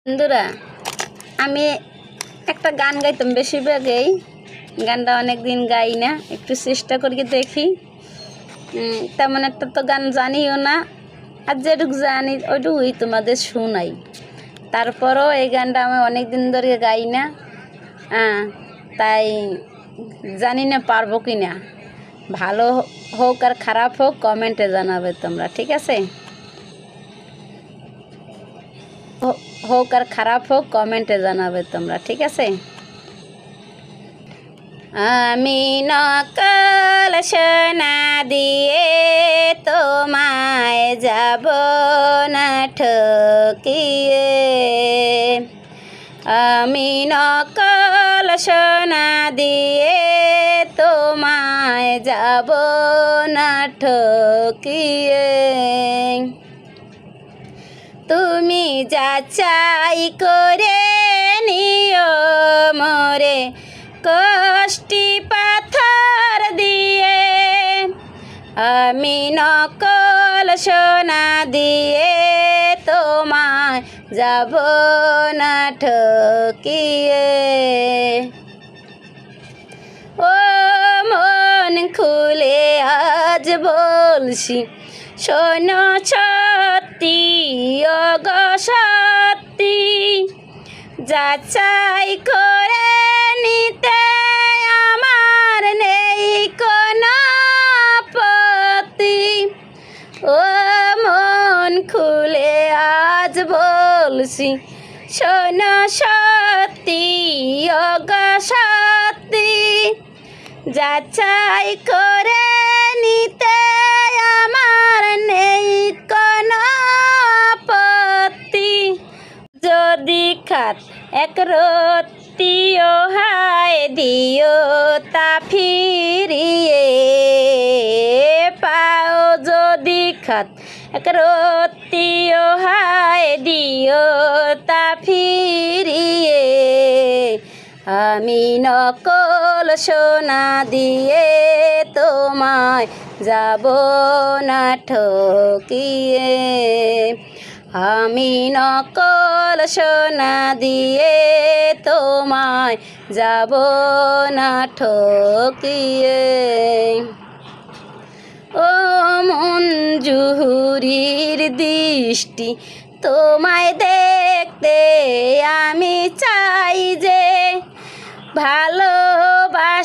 বন্ধুরা, আমি একটা গান গাইতাম, বেশিরভাগই গানটা অনেক দিন গাই না, একটু চেষ্টা করি দেখি। তেমন একটা তো গান জানিও না, আর যেটুকু জানি ওইটুকুই তোমাদের শোনাই। তারপরও এই গানটা আমি অনেক দিন ধরে গাই না, তাই জানি না পারবো কি না। ভালো হোক আর খারাপ হোক কমেন্টে জানাবে তোমরা, ঠিক আছে? হোক আর খারাপ হোক কমেন্টে জানাবে তোমরা, ঠিক আছে? আমি নকল সোনা দিয়ে তোমায় যাব না ঠকিয়ে, আমি নকল সোনা দিয়ে তোমায় যাব না ঠকিয়ে। তুমি যাচাই করে নিও মোরে কষ্টি পাথর দিয়ে, আমি নকল সোনা দিয়ে তোমায় যাব না ঠকিয়ে। ও মন খুলে আজ বলছি, শোনো সত্যি গো সত্যি, যাচাই করে নিতে আমার নেই কোনো আপত্তি। ও মন খুলে আজ বলছি, শোনো সত্যি গো সত্যি, যাচাই করে নিতে আমার নেই কোনো আপত্তি। যদি খাত এক রত্তিও হায় দিও তা ফিরিয়ে পাও, যদি খাত এক রত্তিও হায় দিও তা ফিরিয়ে, আমি নকল সোনা দিয়ে তোমায় যাব না ঠকিয়ে, আমি নকল সোনা দিয়ে তোমায় যাব না ঠকিয়ে। ও মঞ্জুরির দৃষ্টি তোমায় দেখতে আমি চাই যে, ভালোবাসার